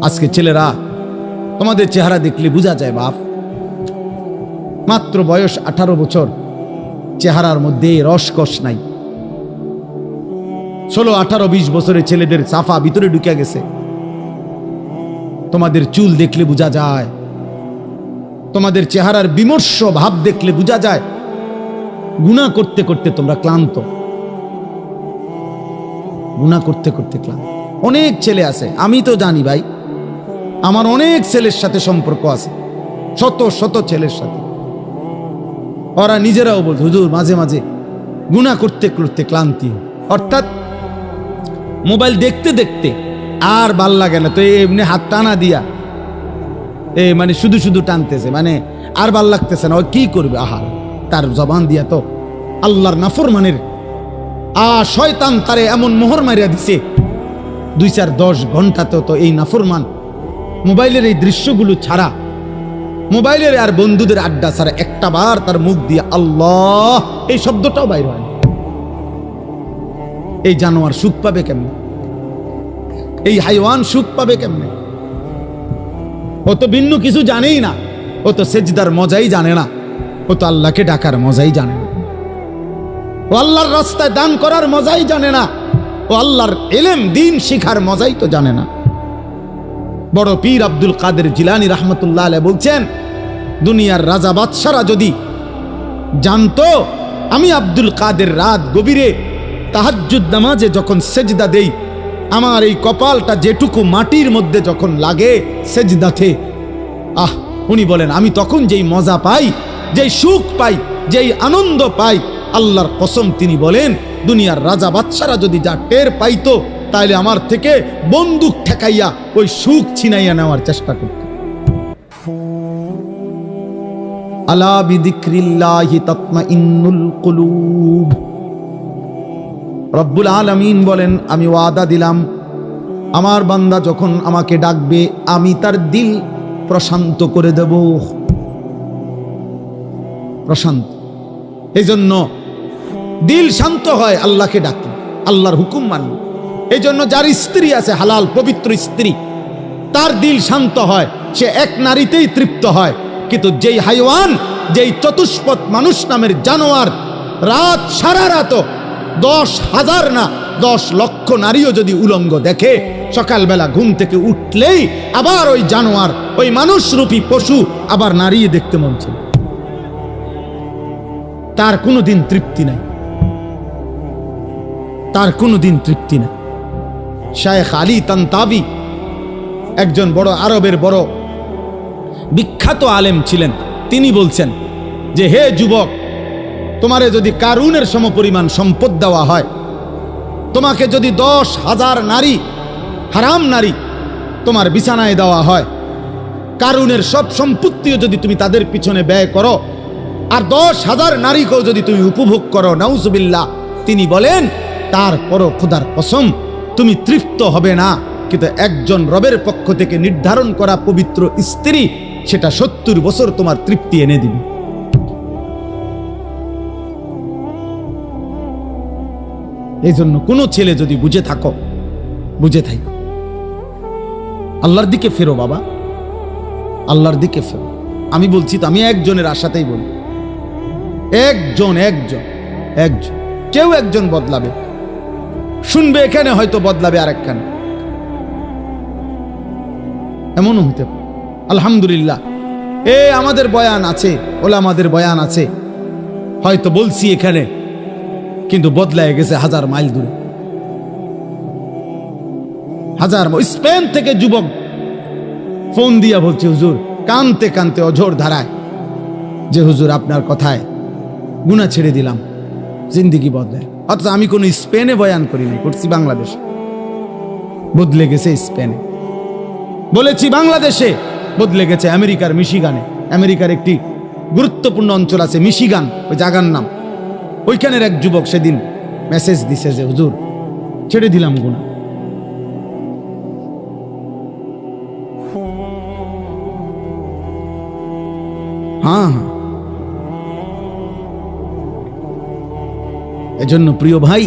আজকে ছেলেরা তোমাদের চেহারা দেখলে বোঝা যায় বাপ, মাত্র বয়স 18 বছর, চেহারার মধ্যে রসকস নাই। 16, 18, 20 বছরের ছেলেদের সাফা ভিতরে ঢুকে গেছে। তোমাদের চুল দেখলে বোঝা যায়, তোমাদের চেহারার বিমর্ষ ভাব দেখলে বোঝা যায় গুনাহ করতে করতে তোমরা ক্লান্ত, গুনাহ করতে করতে ক্লান্ত। অনেক ছেলে আছে, আমি তো জানি ভাই, আমার অনেক ছেলের সাথে সম্পর্ক আছে, শত শত ছেলের সাথে। ওরা নিজেরাও বলছে হুজুর মাঝে মাঝে গুনাহ করতে করতে ক্লান্তি, অর্থাৎ মোবাইল দেখতে দেখতে আর ভাল লাগে না, তো এমনি হাত টানা দিয়া মানে শুধু শুধু টানতেছে, মানে আর ভাল লাগতেছে না, ও কি করবে? আহার, তার জবান দিয়া তো আল্লাহর নাফরমানের শয়তান তারে এমন মোহর মারিয়া দিছে, 2-4-10 ঘন্টাতে তো এই নাফরমান মোবাইলের এই দৃশ্যগুলো ছাড়া, মোবাইলের আর বন্ধুদের আড্ডা ছাড়া একটা বার তার মুখ দিয়ে আল্লাহ এই শব্দটাও বাইর হয়। এই জানোয়ার সুখ পাবে কেমনে? এই হাইওয়ান সুখ পাবে কেমনে? ও তো ভিন্ন কিছু জানেই না, ও তো সেজদার মজাই জানে না, ও তো আল্লাহকে ডাকার মজাই জানে না, ও আল্লাহর রাস্তায় দান করার মজাই জানে না, ও আল্লাহর ইলম দ্বীন শিখার মজাই তো জানে না। বড় পীর আব্দুল কাদের জিলানী রাহমাতুল্লাহ আলাইহি বলছেন, দুনিয়ার রাজা বাদশারা যদি জানতো আমি আব্দুল কাদের রাত গভীরে তাহাজ্জুদ নামাজে যখন সেজদা দেই, আমার এই কপালটা যেটুকু মাটির মধ্যে যখন লাগে সেজদাতে, উনি বলেন আমি তখন যেই মজা পাই, যেই সুখ পাই, যেই আনন্দ পাই, আল্লাহর কসম তিনি বলেন দুনিয়ার রাজা বাদশারা যদি যা টের পাইতো, তাহলে আমার থেকে বন্দুক ঠেকাইয়া ওই সুখ ছিনাইয়া নেওয়ার চেষ্টা করত। আলা বিযিকরিল্লাহি তাতমাইন্নুল কুলুব। রব্বুল আলামিন বলেন আমি ওয়াদা দিলাম আমার বান্দা যখন আমাকে ডাকবে আমি তার দিল প্রশান্ত করে দেব, প্রশান্ত। এই জন্য দিল শান্ত হয় আল্লাহকে ডাকলে, আল্লাহর হুকুম মানলে। এই জন্য যার স্ত্রী আছে হালাল পবিত্র স্ত্রী, তার দিল শান্ত হয়, সে এক নারীতেই তৃপ্ত হয়। কিন্তু যেই হাইওয়ান, যেই চতুষ্পদ মানুষ নামের জানোয়ার রাত সারা রাত 10,000 না 10 লক্ষ নারীও যদি উলঙ্গ দেখে, সকালবেলা ঘুম থেকে উঠলেই আবার ওই জানোয়ার, ওই মানুষরূপী পশু আবার নারী দেখতে মন চায়, তার কোনোদিন তৃপ্তি নাই, তার কোনোদিন তৃপ্তি নাই। শায়েখ আলী তানতাবি একজন বড় আরবের বড় বিখ্যাত আলেম ছিলেন। তিনি বলছেন যে হে যুবক, তোমারে যদি কারুনের সমপরিমাণ সম্পদ দেওয়া হয়, তোমাকে যদি 10,000 নারী, হারাম নারী তোমার বিছানায় দেওয়া হয়, কারুনের সব সম্পত্তিও যদি তুমি তাদের পিছনে ব্যয় করো, আর 10,000 নারীকেও যদি তুমি উপভোগ করো, নাউজুবিল্লাহ, তিনি বলেন তারপরও খোদার কসম তুমি তৃপ্ত হবে না। কিন্তু একজন রবের পক্ষ থেকে নির্ধারণ করা পবিত্র স্ত্রী, সেটা 70 বছর তোমার তৃপ্তি এনে দিবে। এই জন্য কোনো ছেলে যদি বুঝে থাকো, বুঝে থাকো, আল্লাহর দিকে ফেরো বাবা, আল্লাহর দিকে ফেরো। আমি বলছি তো, আমি একজনের আশাতেই বলি, একজন কেউ একজন বদলাবে, শুনবে এখানে, হয়তো বদলাবে আরেকখানে, এমনও হতে পারে। আলহামদুলিল্লাহ, আমাদের বয়ান আছে, ওলামাদের বয়ান আছে, হয়তো বলছি এখানে, কিন্তু বদলায় গেছে 1000 মাইল দূরে, 1000 মাইল। স্পেন থেকে যুবক ফোন দিয়া বলছে হুজুর, কানতে কানতে অঝোর ধারায়, যে হুজুর আপনার কথায় গুনাহ ছেড়ে দিলাম, জিন্দেগি বদলায়। অথচ আমি কোনো স্পেনে বয়ান করিনি, করছি বাংলাদেশে, বদলে গেছে স্পেনে। বলেছি বাংলাদেশে, বদলে গেছে আমেরিকার মিশিগানে। আমেরিকার একটি গুরুত্বপূর্ণ অঞ্চল আছে মিশিগান, ওই জায়গার নাম। ওইখানের এক যুবক সেদিন মেসেজ দিছে যে হুজুর ছেড়ে দিলাম গুনাহ। হ্যাঁ, এজন্য প্রিয় ভাই,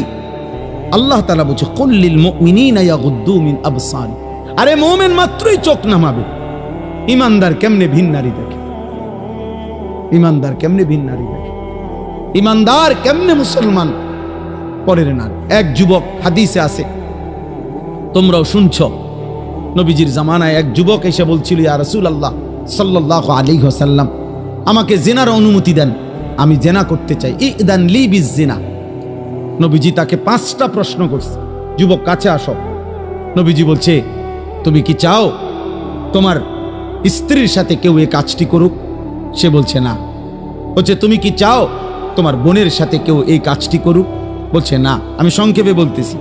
আল্লাহ তাআলা বলছে কুল্লিল মুমিনিনা ইয়াগুদ্দু মিন আবসারিহিম, আরে মুমিন মাত্রই চোখ নামাবে। ইমানদার কেমনে ভিন নারী দেখে? ইমানদার কেমনে ভিন নারী দেখে? ইমানদার কেমনে মুসলমান পরের নারী? এক যুবক, হাদিসে আছে, তোমরাও শুনছ, নবীজির জামানায় এক যুবক এসে বলছিল, ইয়া রাসূলুল্লাহ সাল্লাল্লাহু আলাইহি ওয়াসাল্লাম, আমাকে জিনার অনুমতি দেন, আমি জিনা করতে চাই, ইদান লি বিজিনা। নবীজি তাকে 5টা প্রশ্ন করছে, যুবক কাছে আসো। নবীজি বলছে, তুমি কি চাও তোমার স্ত্রীর সাথে কেউ এই কাজটি করুক? সে বলছে না। বলছে, তুমি কি চাও তোমার বোনের সাথে কেউ এই কাজটি করুক? বলছে না। আমি সংক্ষেপে বলতেছি।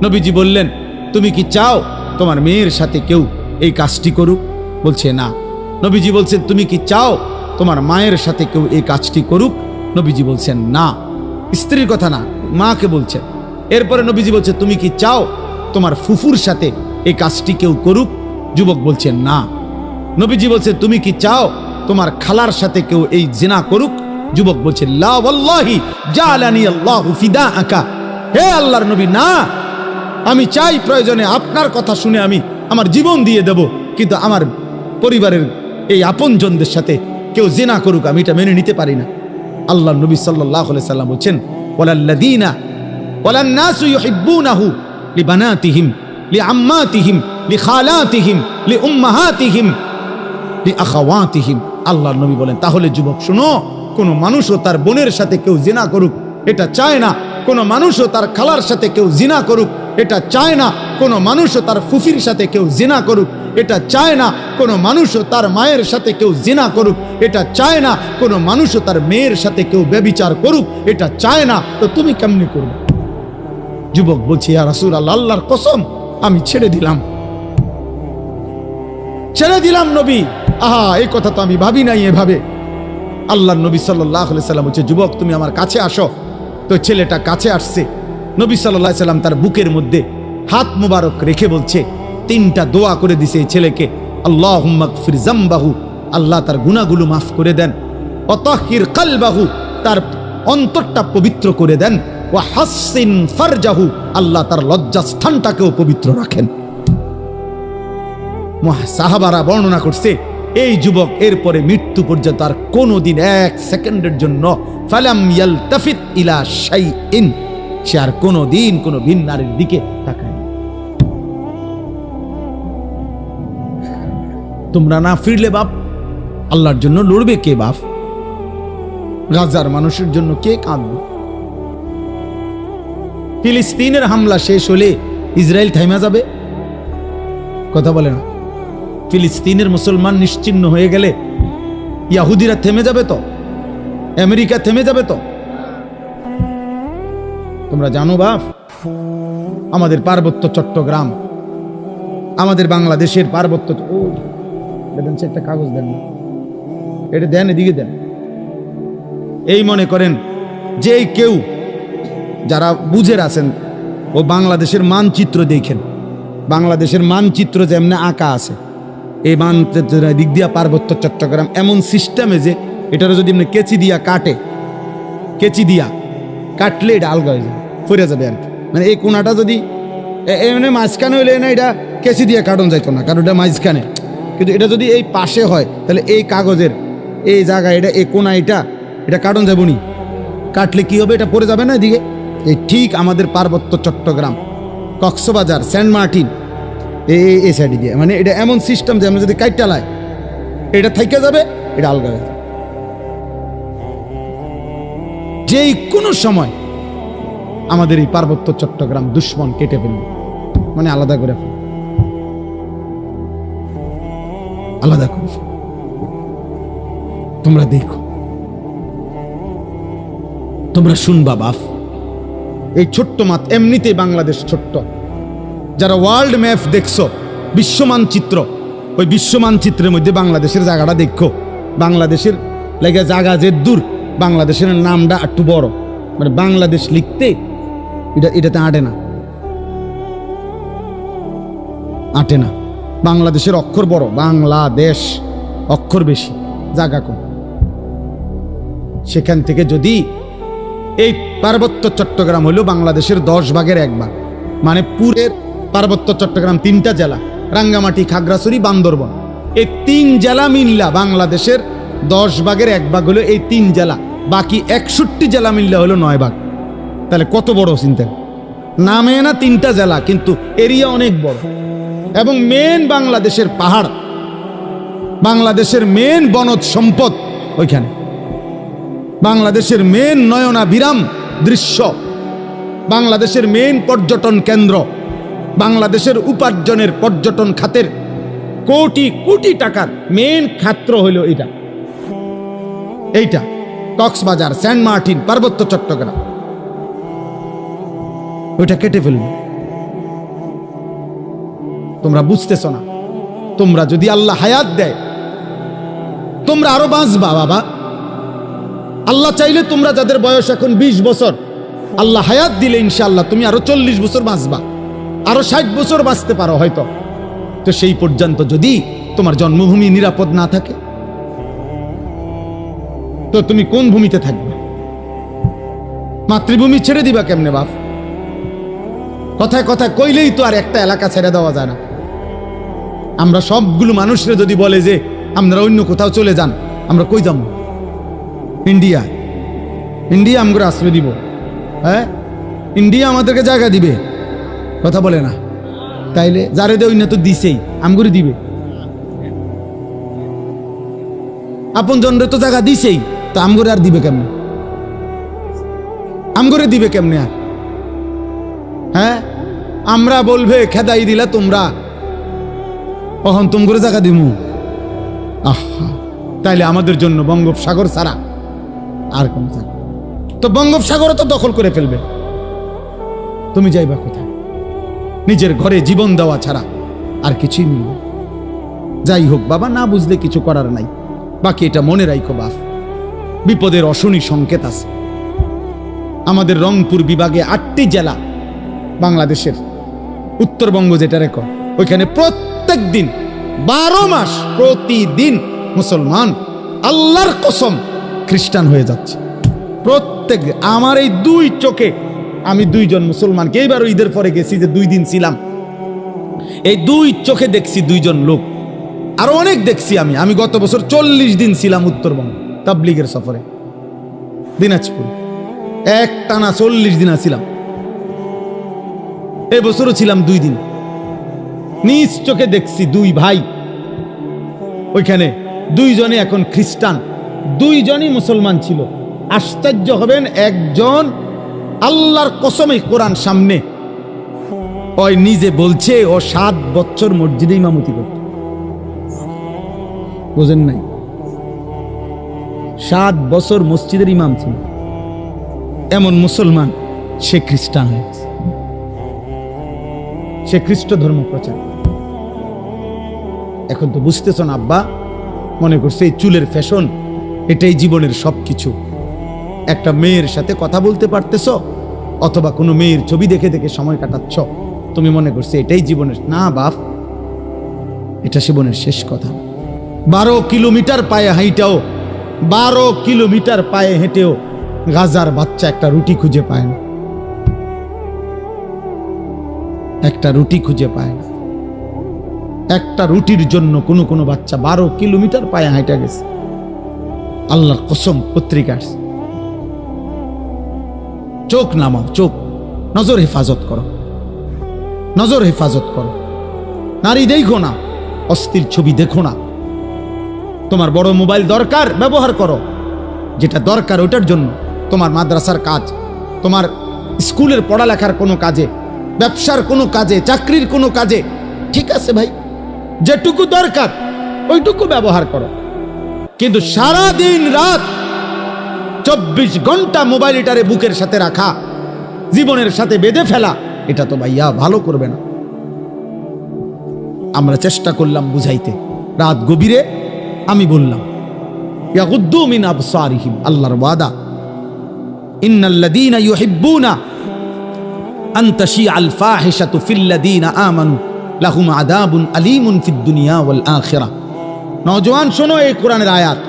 নবীজি বললেন, তুমি কি চাও তোমার মেয়ের সাথে কেউ এই কাজটি করুক? বলছে না। নবীজি বলছেন, তুমি কি চাও তোমার মায়ের সাথে কেউ এই কাজটি করুক? নবীজি বলছেন না। স্ত্রীর কথা না, মাকে বলছেন। এরপরে নবীজি বলছে, তুমি কি চাও তোমার ফুফুর সাথে এই কাজটি কেউ করুক? যুবক বলছে না। নবীজি বলছে, তুমি কি চাও তোমার খালার সাথে কেউ এই জিনা করুক? যুবক বলছে, লা ওয়াল্লাহি জালানি আল্লাহু ফিদাআকা। হে আল্লাহর নবী, না, আমি চাই প্রয়োজনে আপনার কথা শুনে আমি আমার জীবন দিয়ে দেব, কিন্তু আমার পরিবারের এই আপনজনদের সাথে কেউ জিনা করুক আমি এটা মেনে নিতে পারি না। আল্লাহর নবী সাল্লাল্লাহু আলাইহি সাল্লাম বলেন, ওয়ালাল্লাযীনা ওয়ালান নাসু ইউহিব্বুনাহু লিবানাতিহিম লিআম্মাতিহিম লিখালাতিহিম লিউম্মাহাতিহিম লিআখাওয়াতিহিম। আল্লাহর নবী বলেন, তাহলে যুবক শোনো, কোন মানুষও তার বোনের সাথে কেউ জিনা করুক এটা চায় না। কোন মানুষও তার খালার সাথে কেউ জিনা করুক এটা চায় না। কোন মানুষও তার ফুফির সাথে কেউ জিনা করুক এটা চায় না। কোন মানুষও তার মায়ের সাথে কেউ জিনা করুক এটা চায় না। কোন মানুষও তার মেয়ের সাথে কেউ ব্যভিচার করুক এটা চায় না। তো তুমি কেমনে করবে? যুবক বলছি, ইয়া রাসূলুল্লাহ, আল্লাহর কসম আমি ছেড়ে দিলাম, ছেড়ে দিলাম নবী। আহা, এই কথা তো আমি ভাবি নাই এভাবে। আল্লাহর নবী সাল্লাল্লাহু আলাইহি সাল্লাম বলছে, যুবক তুমি আমার কাছে আসো। তো ছেলেটা কাছে আসছে। নবী সাল্লাল্লাহু আলাইহি সাল্লাম তার বুকের মধ্যে হাত মুবারক রেখে বলছে, 3টা দোয়া করে দিছে এই ছেলেকে। আল্লাহুম্মা গফির যামবাহু, আল্লাহ তার গুনাহগুলো মাফ করে দেন। ওয়া তাহহির কলবাহু, তার অন্তরটা পবিত্র করে দেন। ওয়া হাসসিন ফারজাহু, আল্লাহ তার লজ্জাস্থানটাকেও পবিত্র রাখেন। সাহাবারা বর্ণনা করছে, এই যুবক এরপরে মৃত্যু পর্যন্ত আর কোনোদিন 1 সেকেন্ডের জন্য ফালাম ইয়ালতাফিত ইলা শাইইন, সে আর কোনোদিন কোনো ভিন নারীর দিকে তাকায়। তোমরা না ফিরলে বাপ, আল্লাহর জন্য লড়বে কে বাপ? গাজার মানুষের জন্য কে কাঁদবে? ফিলিস্তিনের হামলা শেষ হলে ইসরায়েল থাইমা যাবে? কথা বলে না। ফিলিস্তিনের মুসলমান নিশ্চিহ্ন হয়ে গেলে ইহুদিরা থেমে যাবে তো? আমেরিকা থেমে যাবে তো? তোমরা জানো বাপ, আমাদের পার্বত্য চট্টগ্রাম, আমাদের বাংলাদেশের পার্বত্য, একটা কাগজ দেন, এটা দেন, এদিকে দেন। এই মনে করেন যে কেউ যারা বুঝের আছেন, ও বাংলাদেশের মানচিত্র দেখেন। বাংলাদেশের মানচিত্র যেমন আঁকা আছে, এই মানচিত্রের দিক দিয়া পার্বত্য চট্টগ্রাম এমন সিস্টেমে যে এটার যদি এমনি কেচি দিয়া কাটে, কেচি দিয়া কাটলে এটা আলগা হয়ে যাবে, ফিরে যাবে আর কি। মানে এই কোনাটা যদি এমনি মাঝখানে হইলে না, এটা কেচি দিয়া কাটন যাইতো না, কারণ এটা মাঝখানে। কিন্তু এটা যদি এই পাশে হয়, তাহলে এই কাগজের এই জায়গায় এটা এই কোনা এটা কাটন যাবো নি। কাটলে কি হবে? এটা পড়ে যাবে না এদিকে। এই ঠিক আমাদের পার্বত্য চট্টগ্রাম, কক্সবাজার, সেন্ট মার্টিন, এই সাইডে দিয়ে, মানে এটা এমন সিস্টেম যে আমরা যদি কাইটালায় এটা থাইকা যাবে, এটা আলগা হয়ে যাবে। যেই কোনো সময় আমাদের এই পার্বত্য চট্টগ্রাম দুশ্মন কেটে ফেলবে, মানে আলাদা করে ফেলবে, আলাদা করে ফেলবে। তোমরা দেখো, তোমরা শুনবা বাপ, এই ছোট্ট মাত এমনিতেই বাংলাদেশ ছোট্ট। যারা ওয়ার্ল্ড ম্যাপ দেখছো, বিশ্ব মানচিত্র, ওই বিশ্ব মানচিত্রের মধ্যে বাংলাদেশের জায়গাটা দেখো। বাংলাদেশের লেগে জায়গা যে দূর, বাংলাদেশের নামটা একটু বড়, মানে বাংলাদেশ লিখতে এটাতে আটে না, আটে না। বাংলাদেশের অক্ষর বড়, বাংলাদেশ অক্ষর বেশি, জায়গা কম। সেখান থেকে যদি এই পার্বত্য চট্টগ্রাম হলো বাংলাদেশের 10 ভাগের 1 ভাগ, মানে পুরের পার্বত্য চট্টগ্রাম 3টা জেলা, রাঙ্গামাটি, খাগড়াছড়ি, বান্দরবন, এই 3 জেলা মিল্লা বাংলাদেশের 10 ভাগের 1 ভাগ হলো এই 3 জেলা, বাকি 61 জেলা মিল্লা হলো 9 ভাগ। তাহলে কত বড় চিন্তা! নামে না 3টা জেলা, কিন্তু এরিয়া অনেক বড়। এবং মেন বাংলাদেশের পাহাড়, বাংলাদেশের মেন বনজ সম্পদ ওইখানে, বাংলাদেশের মেন নয়নাভিরাম দৃশ্য, বাংলাদেশের মেন পর্যটন কেন্দ্র, বাংলাদেশের উপার্জনের পর্যটন খাতের কোটি কোটি টাকার মেন ক্ষেত্র হইল এইটা কক্সবাজার, সেন্ট মার্টিন, পার্বত্য চট্টগ্রাম। ওইটা কেটে ফেলবে। তোমরা বুঝতেছ না, তোমরা যদি আল্লাহ হায়াত দেয় তোমরা আরো বাঁচবা বাবা। আল্লাহ চাইলে তোমরা যাদের বয়স এখন 20 বছর, আল্লাহ হায়াত দিলে ইনশাআল্লাহ তুমি আরো 40 বছর বাঁচবা, আরো 60 বছর বাঁচতে পারো হয়তো। তো সেই পর্যন্ত যদি তোমার জন্মভূমি নিরাপদ না থাকে, তো তুমি কোন ভূমিতে থাকবে? মাতৃভূমি ছেড়ে দিবা কেমনে বাপ? কথায় কথায় কইলেই তো আর একটা এলাকা ছেড়ে দেওয়া যায় না। আমরা সবগুলো মানুষরা যদি বলে যে আমরা অন্য কোথাও চলে যান, আমরা কই যাব? ইন্ডিয়া। ইন্ডিয়া আমগরে আশ্রয় দিব? হ্যাঁ, ইন্ডিয়া আমাদেরকে জায়গা দিবে? কথা বলে না। তাইলে যারে দেয় না তো দিছেই, আমগরে দিবে? আপন জনরে তো জায়গা দিছেই, তো আমগরে আর দিবে কেমনে? আমগরে দিবে কেমনে আর? হ্যাঁ, আমরা বলবে খেদাই দিলা তোমরা, কখন তুম করে জায়গা দিমু? আহা, তাইলে আমাদের জন্য বঙ্গোপসাগর ছাড়া আর কোন জায়গা? তো বঙ্গোপসাগরও তো দখল করে ফেলবে, তুমি যাইবা কোথায়? নিজের ঘরে জীবন দেওয়া ছাড়া আর কিছুই মিলবে। যাই হোক বাবা, না বুঝলে কিছু করার নাই। বাকি এটা মনে রাখো বাপ, বিপদের অশনি সংকেত আছে। আমাদের রংপুর বিভাগে 8টি জেলা বাংলাদেশের, উত্তরবঙ্গ যেটা রেকর্ড, ওইখানে প্রত্যেক দিন 12 মাস প্রতিদিন মুসলমান আল্লাহর কসম খ্রিস্টান হয়ে যাচ্ছে। প্রত্যেক, আমার এই 2 চোখে আমি 2 জন মুসলমানকে, এইবারও ঈদের পরে গেছি যে 2 দিন ছিলাম, এই 2 চোখে দেখছি 2 জন লোক। আরো অনেক দেখছি আমি গত বছর 40 দিন ছিলাম উত্তরবঙ্গ তাবলীগের সফরে, দিনাজপুর, একটানা 40 দিন ছিলাম। এবছরও ছিলাম 2 দিন। নিজ চোখে দেখছি 2 ভাই ওইখানে, 2 জনে এখন খ্রিস্টান, 2 জনই মুসলমান ছিল। আশ্চর্য হবেন, একজন আল্লাহর কসমে কোরআন সামনে ওই নিজে বলছে ও 7 বছর মসজিদে ইমামতি করত। বুঝেন নাই? 7 বছর মসজিদের ইমাম ছিল। এমন মুসলমান, সে খ্রিস্টান হয়ে গেছে, সে খ্রিস্ট ধর্ম প্রচার। এখন তো বুঝতেছ না আব্বা, মনে করছে এই চুলের ফ্যাশন এটাই জীবনের সবকিছু। একটা মেয়ের সাথে কথা বলতে পারতেছ, অথবা কোনো মেয়ের ছবি দেখে দেখে সময় কাটাচ্ছ, তুমি মনে করছে এটাই জীবনের। না বাপ, এটা জীবনের শেষ কথা। 12 কিলোমিটার পায়ে হাঁটাও, 12 কিলোমিটার পায়ে হেঁটেও গাজার বাচ্চা একটা রুটি খুঁজে পায় না, একটা রুটি খুঁজে পায় না। একটা রুটির জন্য কোনো কোনো বাচ্চা 12 কিলোমিটার পায়ে হাঁটা গেছে। আল্লাহর কসম, পত্রিকা। চোখ নামাও, চোখ, নজর হেফাজত করো, নজর হেফাজত করো। নারী দেখো না, অস্থির ছবি দেখো না। তোমার বড় মোবাইল দরকার, ব্যবহার করো, যেটা দরকার ওটার জন্য। তোমার মাদ্রাসার কাজ, তোমার স্কুলের পড়ালেখার কোনো কাজে, ব্যবসার কোনো কাজে, চাকরির কোনো কাজে, ঠিক আছে ভাই, যেটুকু দরকার ওইটুকু ব্যবহার করো। কিন্তু সারা দিন রাত 24 ঘন্টা মোবাইলটারে বুকের সাথে রাখা, জীবনের সাথে বেঁধে ফেলা, এটা তো ভাইয়া ভালো করবে না। আমরা চেষ্টা করলাম বুঝাইতে, রাত গভীরে আমি বললাম, ইয়াগুদ্দু মিন আবসারিহিম, আল্লাহর ওয়াদা, ইন্নাল্লাযীনা ইউহিব্বুনা আন তাশিআল ফাহিশাতু ফিল্লাযীনা আমানু লাহুম আযাবুন আলীমুন ফিদ দুনিয়া ওয়াল আখিরাহ। নওজোয়ান শোনো এই কোরআনের আয়াত।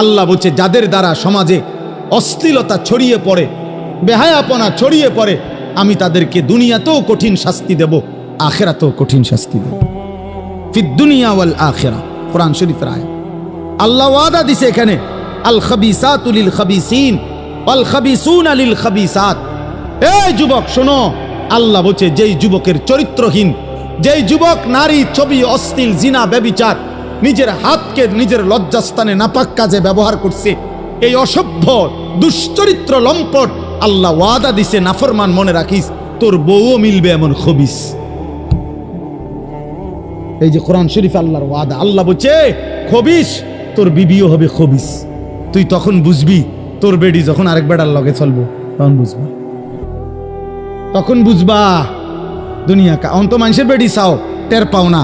আল্লাহ বলছে, যাদের দ্বারা সমাজে অশ্লীলতা ছড়িয়ে পড়ে, বেহায়াপনা ছড়িয়ে পড়ে, আমি তাদেরকে দুনিয়াতেও কঠিন শাস্তি দেব, আখিরাতেও কঠিন শাস্তি দেব। ফিদ দুনিয়া ওয়াল আখিরা, কোরআন শরীফের আয়াত। আল্লাহ ওয়াদা দিছে এখানে, আল খাবিসাতু লিল খাবিসিন ওয়াল খাবিসুনা লিল খাবিসাত। এই যুবক শোনো, আল্লাহ বলছে যেই যুবকের চরিত্রহীন, যেই যুবক নারী, ছবি, অশ্লীল, জিনা, ব্যভিচার, নিজের হাতকে নিজের লজ্জাস্থানে নাপাক কাজে ব্যবহার করছে, এই অসভ্য দুশ্চরিত্র লম্পট, আল্লাহ ওয়াদা দিছে নাফরমান, মনে রাখিস তোর বউও মিলবে এমন খবিস। এই যে কোরআন শরীফ আল্লাহর ওয়াদা, আল্লাহ বলছে খবিস, তোর বিবিও হবে খবিস। তুই তখন বুঝবি, তোর বেডি যখন আরেক বেড়ার লগে চলবো তখন বুঝবা, তখন বুঝবা দুনিয়া কা অন্ত মানুষের বেডি চাও, টের পাও না।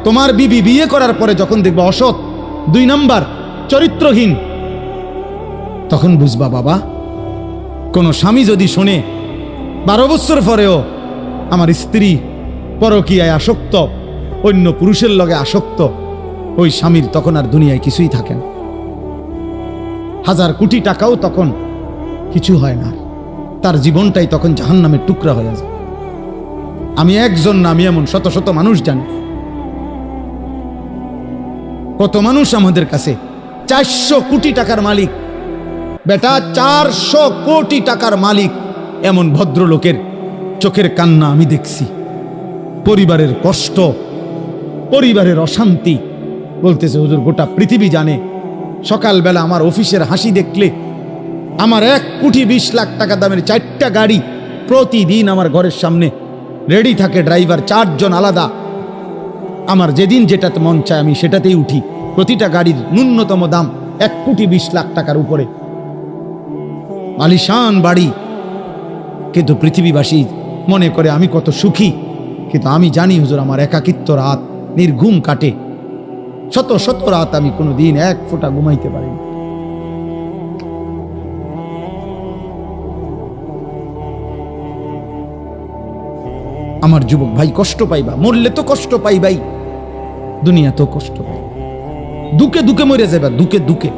তোমার বিবি বিয়ে করার পরে যখন দেখবা অসৎ, 2 নাম্বার চরিত্রহীন, তখন বুঝবা বাবা। কোন স্বামী যদি শোনে 12 বছর পরেও আমার স্ত্রী পরকীয়ায় আসক্ত, অন্য পুরুষের লগে আসক্ত, ওই স্বামীর তখন আর দুনিয়ায় কিছুই থাকে না। 1000 কোটি টাকাও তখন কিছু হয় না, তার জীবনটাই তখন জাহান্নামের টুকরা হয়ে যায়। আমি একজন না, আমি এমন শত শত মানুষ জানি। কত মানুষ আমাদের কাছে 400 কোটি টাকার মালিক, বেটা 400 কোটি টাকার মালিক, এমন ভদ্রলোকের চোখের কান্না আমি দেখছি। পরিবারের কষ্ট, পরিবারের অশান্তি, বলতেছে হুজুর গোটা পৃথিবী জানে, সকালবেলা আমার অফিসের হাসি দেখলে, আমার 1 কোটি 20 লাখ টাকা দামের 4টা গাড়ি প্রতিদিন আমার ঘরের সামনে রেডি থাকে, ড্রাইভার 4 জন আলাদা। আমার যেদিন যেটাতে মন চায় আমি সেটাতেই উঠি। প্রতিটা গাড়ির ন্যূনতম দাম 1 কোটি 20 লাখ টাকার উপরে, আলিশান বাড়ি। কিন্তু পৃথিবীবাসী মনে করে আমি কত সুখী, কিন্তু আমি জানি হুজুর আমার একাকিত্ব রাত নির্ঘুম কাটে। শত শত রাত আমি কোনোদিন 1 ফোঁটা ঘুমাইতে পারিনি। আমার যুবক ভাই কষ্ট পাইবা, মরলে তো কষ্ট পাইবাই, দুনিয়া তো কষ্ট পাই, দুকে দুকে মরে যাবা, দুকে দুকে।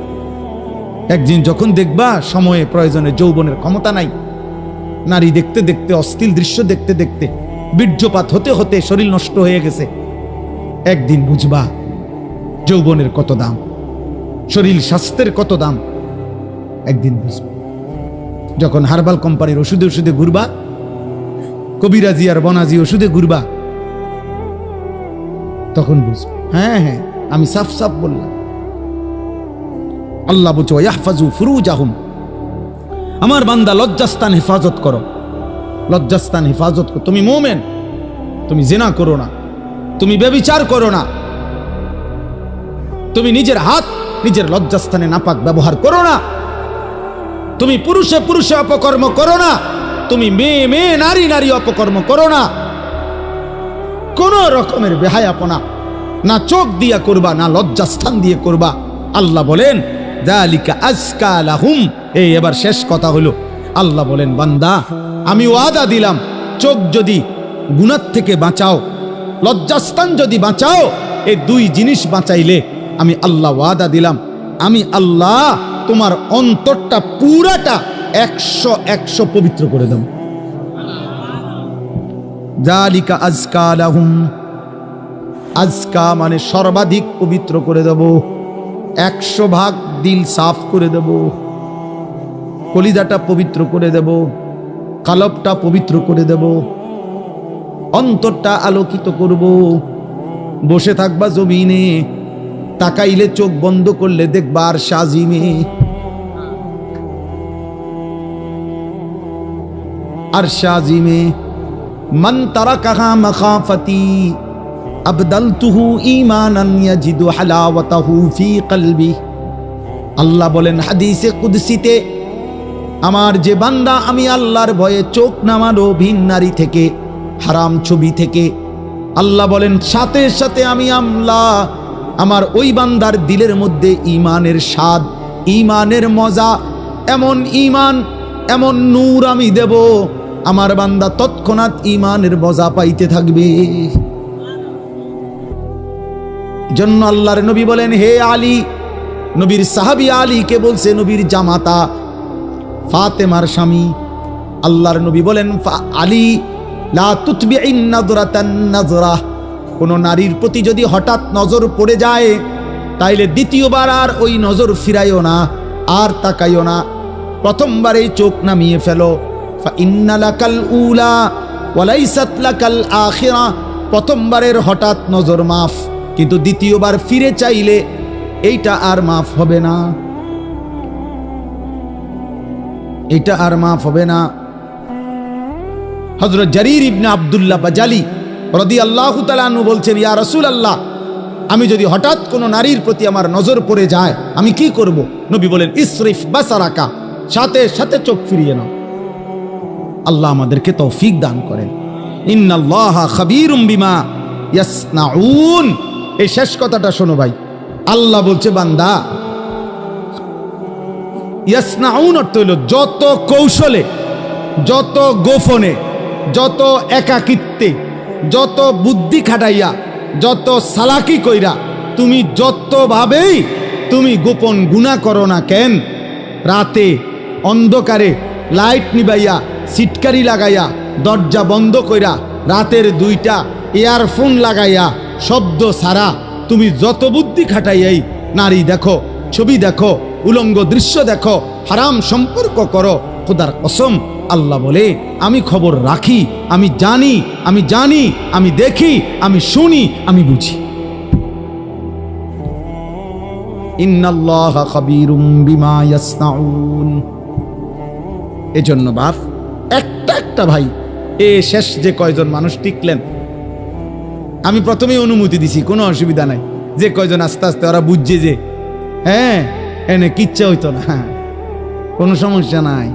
একদিন যখন দেখবা সময়ে প্রয়োজনে যৌবনের ক্ষমতা নাই, নারী দেখতে দেখতে, অশ্লীল দৃশ্য দেখতে দেখতে, বীর্যপাত হতে হতে শরীর নষ্ট হয়ে গেছে, একদিন বুঝবা যৌবনের কত দাম, শরীর স্বাস্থ্যের কত দাম, একদিন বুঝবা। যখন হার্বাল কোম্পানির ওষুধে ওষুধে ঘুরবা, কবিরাজি আর বনাজি ওষুধে ঘুরবা, তখন বুঝবা। হ্যাঁ হ্যাঁ, আমি সাফ সাফ বললাম। আল্লাহ বলছে ইয়াহফাজু ফুরুজাহুম, আমার বান্দা লজ্জাস্থান হেফাজত করো, লজ্জাস্থান হেফাজত করো। তুমি মুমিন, তুমি জিনা করো না, তুমি ব্যভিচার করো না, তুমি নিজের হাত নিজের লজ্জাস্থানে নাপাক ব্যবহার করো না, তুমি পুরুষে পুরুষে অপকর্ম করো না, তুমি মেয়ে মেয়ে নারী নারী অপকর্ম করো না, কোন রকমের বেহায়াপনা না চোখ দিয়া করবা, না লজ্জাস্থান দিয়ে করবা। আল্লাহ বলেন যালিকা আজকা লাহুম। এই এবার শেষ কথা হলো, আল্লাহ বলেন বান্দা আমি ওয়াদা দিলাম, চোখ যদি গুনাহ থেকে বাঁচাও, লজ্জাস্থান যদি বাঁচাও, এই 2 জিনিস বাঁচাইলে আমি আল্লাহ ওয়াদা দিলাম, আমি আল্লাহ তোমার অন্তরটা পুরাটা 100 পবিত্র করে দেব। যালিকা আজকা লাহুম, আজকা মানে সর্বাধিক পবিত্র করে দেব, 100 ভাগ দিল সাফ করে দেব, কলিজাটা পবিত্র করে দেব, কালবটা পবিত্র করে দেব, অন্তরটা আলোকিত করব। বসে থাকবা জমিনে, তাকাইলে চোখ বন্ধ করলে দেখবা আর সাজিমে, আর সাজিমে মান তারাকাহা মাখাফাতি আবদালতুহু ঈমানান ইয়াজিদু হালাওয়াতাহু ফি কলবি। আল্লাহ বলেন হাদিসে কুদসিতে, আমার যে বান্দা আমি আল্লাহর ভয়ে চোখ নামালো ভিন নারী থেকে, হারাম ছবি থেকে, আল্লাহ বলেন সাথে সাথে আমি আল্লাহ আমার ওই বান্দার দিলের মধ্যে ঈমানের স্বাদ, ঈমানের মজা, এমন ঈমান এমন নূর আমি দেব, আমার বান্দা তৎক্ষণাৎ ঈমানের মজা পাইতে থাকবে। জন্য আল্লাহর নবী বলেন হে আলী, নবীর সাহাবী আলীকে বলছে, নবীর জামাতা ফাতেমার স্বামী, আল্লাহর নবী বলেন আলী লা তুতবিইন নাযরাতান নাযরা, কোনো নারীর প্রতি যদি হঠাৎ নজর পড়ে যায় তাইলে দ্বিতীয়বার আর ওই নজর ফিরাইও না, আর তাকাইও না, প্রথমবারেই চোখ নামিয়ে ফেলো। ফাইন্না লাকাল উলা ওয়ালাইসাত লাকাল আখিরা। প্রথমবারের হঠাৎ নজর মাফ, কিন্তু দ্বিতীয়বার ফিরে চাইলে এইটা আর মাফ হবে না, এটা আর মাফ হবে না। হযরত জারীর ইবনে আব্দুল্লাহ বাজালি রাদিয়াল্লাহু তাআলা আনহু বলছেন, ইয়া রাসূলুল্লাহ, আমি যদি হঠাৎ কোনো নারীর প্রতি আমার নজর পড়ে যায় আমি কি করব? নবী বলেন, ইসরিফ বাসারাকা, সাথে সাথে চোখ ফিরিয়ে নাও। আল্লাহ আমাদেরকে তৌফিক দান করেন। ইন্নাল্লাহা খাবীরুম বিমা ইয়াসনাউন। এই শেষ কথাটা শোনো ভাই, আল্লাহ বলছে বান্দা, ইয়াসনাউন অর্থ হইল যত কৌশলে, যত গোপনে, যত একাকিত্বে, যত বুদ্ধি খাটাইয়া, যত সালাকি কইরা, তুমি যতভাবেই তুমি গোপন গুনাহ করো না কেন, রাতে অন্ধকারে লাইট নিবাইয়া, সিটকারি লাগাইয়া, দরজা বন্ধ কইরা, রাতের 2টা ইয়ারফোন লাগাইয়া, শব্দ ছাড়া তুমি যত বুদ্ধি খাটাইয়াই নারী দেখো, ছবি দেখো, উলঙ্গ দৃশ্য দেখো, হারাম সম্পর্ক করো, খোদার কসম আল্লাহ বলে আমি খবর রাখি, আমি জানি, আমি জানি, আমি দেখি, আমি শুনি, আমি বুঝি। ইন্নাল্লাহা খাবীরুম বিমা ইয়াসনাউন। এজন্য বাপ, একটা ভাই, শেষ যে কয়জন মানুষ টিকলেন, আমি প্রথমেই অনুমতি দিছি, কোনো অসুবিধা নাই। যে কয়জন আস্তে আস্তে ওরা বুঝছে যে হ্যাঁ এনে কিচ্ছা হইতো না, কোনো সমস্যা নাই,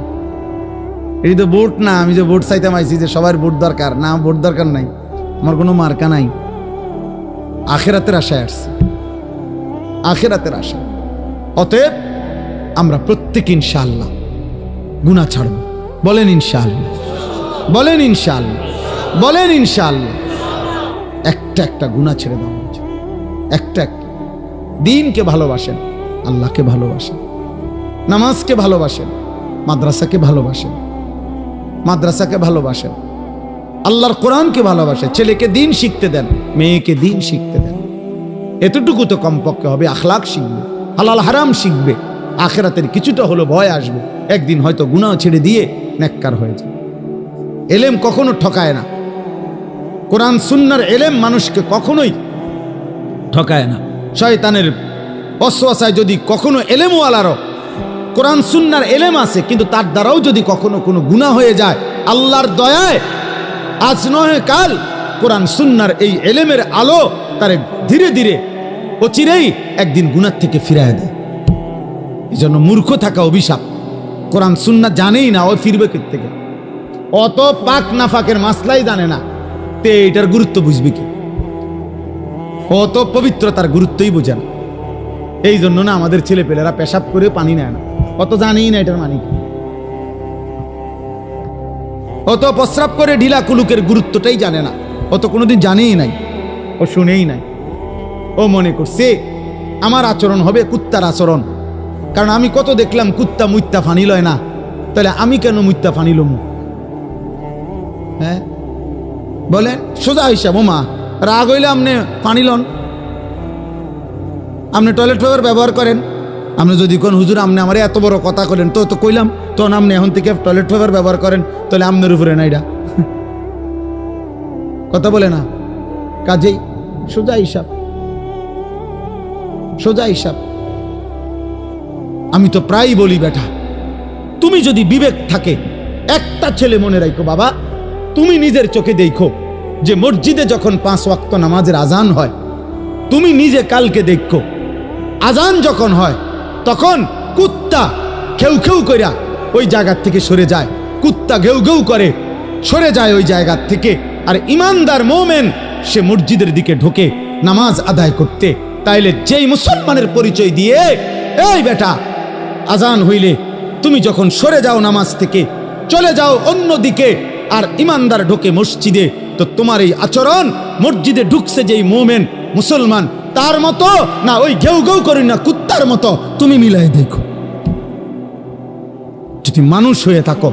এটি তো ভোট না, আমি যে ভোট চাইতে আইছি যে সবার ভোট দরকার না, ভোট দরকার নাই, আমার কোনো মার্কা নাই, আখিরাতের আশায় আসছে, আখিরাতের আশা। অতএব আমরা প্রত্যেক ইনশাআল্লাহ গুনাহ ছাড়ব। বলেন ইনশাআল্লাহ, বলেন ইনশাআল্লাহ, বলেন ইনশাআল্লাহ। একটা গুনাহ ছেড়ে দেওয়া হচ্ছে, একটা দিনকে ভালোবাসেন, আল্লাহকে ভালোবাসেন, নামাজকে ভালোবাসেন, মাদ্রাসাকে ভালোবাসেন, মাদ্রাসাকে ভালোবাসেন, আল্লাহর কোরআনকে ভালোবাসেন, ছেলেকে দিন শিখতে দেন, মেয়েকে দিন শিখতে দেন। এতটুকু তো কমপক্ষে হবে। আখলাক শিখবে, হালাল হারাম শিখবে, আখিরাতের কিছুটা হলো ভয় আসবে, একদিন হয়তো গুনাহ ছেড়ে দিয়ে নেককার হয়ে যাবে। এলেম কখনো ঠকায় না, কোরআন সুন্নাহর এলেম মানুষকে কখনোই ঠকায় না। শয়তানের ওয়াসওয়াসায় যদি কখনো এলেমওয়ালারও কোরআন সুন্নাহর এলেম আছে, কিন্তু তার দ্বারাও যদি কখনো কোনো গুনাহ হয়ে যায়, আল্লাহর দয়ায় আজ নয় কাল কোরআন সুন্নাহর এই এলেমের আলো তারে ধীরে ধীরে অচিরেই একদিন গুনাহ থেকে ফিরায় দেয়। এই জন্য মূর্খ থাকা অভিশাপ। কোরআন সুন্নাহ জানেই না, ও ফিরবে থেকে, অত পাক নাফাকের মাসলাই জানে না, তে এটার গুরুত্ব বুঝবে কি? অত পবিত্রতার গুরুত্বই বোঝে না। এই জন্য না আমাদের ছেলেপেলেরা পেশাব করে পানি নেয় না, অত জানেই না এটার মানে কি। অত প্রস্রাব করে ঢিলা কুলুকের গুরুত্বটাই জানে না, অত কোনোদিন জানেই নাই, ও শুনেই নাই। ও মনে করছে আমার আচরণ হবে কুত্তার আচরণ, কারণ আমি কত দেখলাম কুত্তা মুত্তা ফানি লয় না, তাহলে আমি কেন মুত্তা ফানি লমু? হ্যাঁ বলেন, সোজা হিসাব। ওমা রাগ হইলে আপনি পানি লন, আপনি টয়লেট পেপার ব্যবহার করেন। আপনি যদি কোন হুজুর আপনি আমার এত বড় কথা করেন, তো কইলাম, তখন আপনি এখন থেকে টয়লেট পেপার ব্যবহার করেন, তাহলে আপনার উপরে না এটা কথা বলে না। কাজেই সোজা হিসাব, সোজা হিসাব। আমি তো প্রায় বলি, বেটা তুমি যদি বিবেক থাকে, একটা ছেলে মনে রাখো বাবা, তুমি নিজের চোখে দেখো যে মসজিদে যখন 5 ওয়াক্ত নামাজের আজান হয়, তুমি নিজে কালকে দেখো আজান যখন হয় তখন কুত্তা খেউ খেউ কইরা ওই জায়গার থেকে সরে যায়, কুত্তা ঘেউ ঘেউ করে সরে যায় ওই জায়গার থেকে, আর ইমানদার মোমেন সে মসজিদের দিকে ঢোকে নামাজ আদায় করতে। তাইলে যেই মুসলমানের পরিচয় দিয়ে, এই বেটা আজান হইলে তুমি যখন সরে যাও নামাজ থেকে, চলে যাও অন্য দিকে, আর ইমানদার ঢোকে মসজিদে, তো তোমার এই আচরণ মসজিদে ঢুকছে যেই মোমেন মুসলমান তার মতো না ওই ঘেউ ঘেউ করি না কুত্তার মতো, তুমি মিলাই দেখো। যদি মানুষ হয়ে থাকো,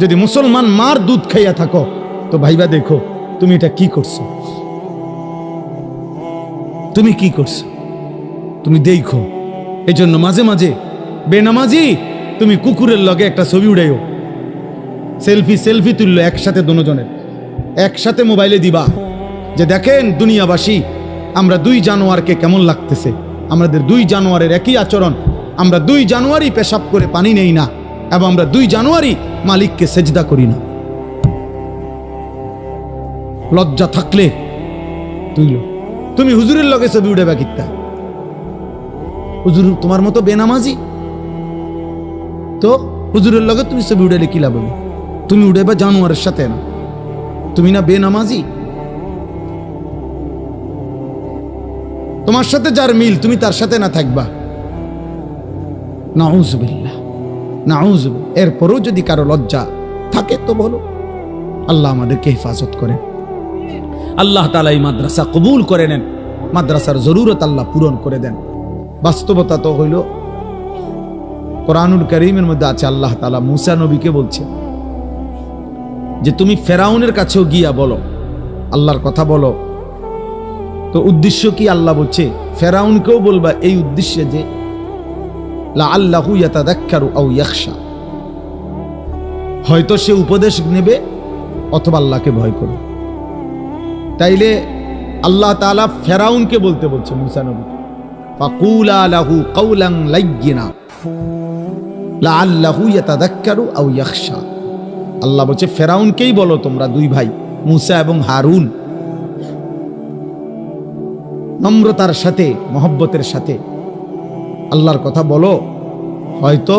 যদি মুসলমান মার দুধ খাইয়া থাকো, তো ভাইবা দেখো তুমি এটা কি করছো। তুমি কি করছো? তুমি দেখো। এই জন্য মাঝে মাঝে বেনামাজি তুমি কুকুরের লগে একটা ছবি উড়াইও, সেলফি তুললো একসাথে, দুজনের একসাথে মোবাইলে দিবা যে দেখেন দুনিয়াবাসী, আমরা 2 জানুয়ারকে কেমন লাগতেছে, আমাদের 2 জানুয়ারের একই আচরণ, আমরা 2 জানুয়ারি পেশাব করে পানি নেই না, এবং আমরা 2 জানুয়ারি মালিককে সেজদা করি না। লজ্জা থাকলে তুইলো। তুমি হুজুরের লগে ছবি উঠাবা কিত্তা? হুজুর তোমার মতো বেনামাজি, তো হুজুরের লগে তুমি ছবি উঠালে কি লাভ হবে? তুমি উঠাবা জানোয়ারের সাথে না, তুমি না বেনামাজি? তোমার সাথে যার মিল তুমি তার সাথে না থাকবা। নাউজুবিল্লাহ, নাউজুবিল্লাহ। এরপরও যদি কারো লজ্জা থাকে তো বলো। আল্লাহ আমাদেরকে হেফাজত করেন। আল্লাহ তাআলা এই মাদ্রাসা কবুল করে নেন, মাদ্রাসার জরুরত আল্লাহ পূরণ করে দেন। বাস্তবতা তো হইল, কোরআনুল কারীমের মধ্যে আছে, আল্লাহ তাআলা মুসা নবীকে বলছে যে তুমি ফেরাউনের কাছেও গিয়া বলো, আল্লাহর কথা বলো। তো উদ্দেশ্য কি? আল্লাহ বলছে ফেরাউনকেও বলবা এই উদ্দেশ্যে যে লাআল্লাহু ইয়াতাযাক্কারু আও ইয়াখশা, হয়তো সে উপদেশ নেবে অথবা আল্লাহকে ভয় করবে। তাইলে আল্লাহ তাআলা ফেরাউনকে বলতে বলছে মুসা নবী, ফাকুলা লাহু কাওলান লায়্যিনা লাআল্লাহু ইয়াতাযাক্কারু আও ইয়াখশা। আল্লাহ বলছে ফেরাউনকেই বলো, তোমরা 2 ভাই মুসা এবং হারুন, নম্রতার সাথে মহব্বতের সাথে আল্লাহর কথা বলো, হয়তো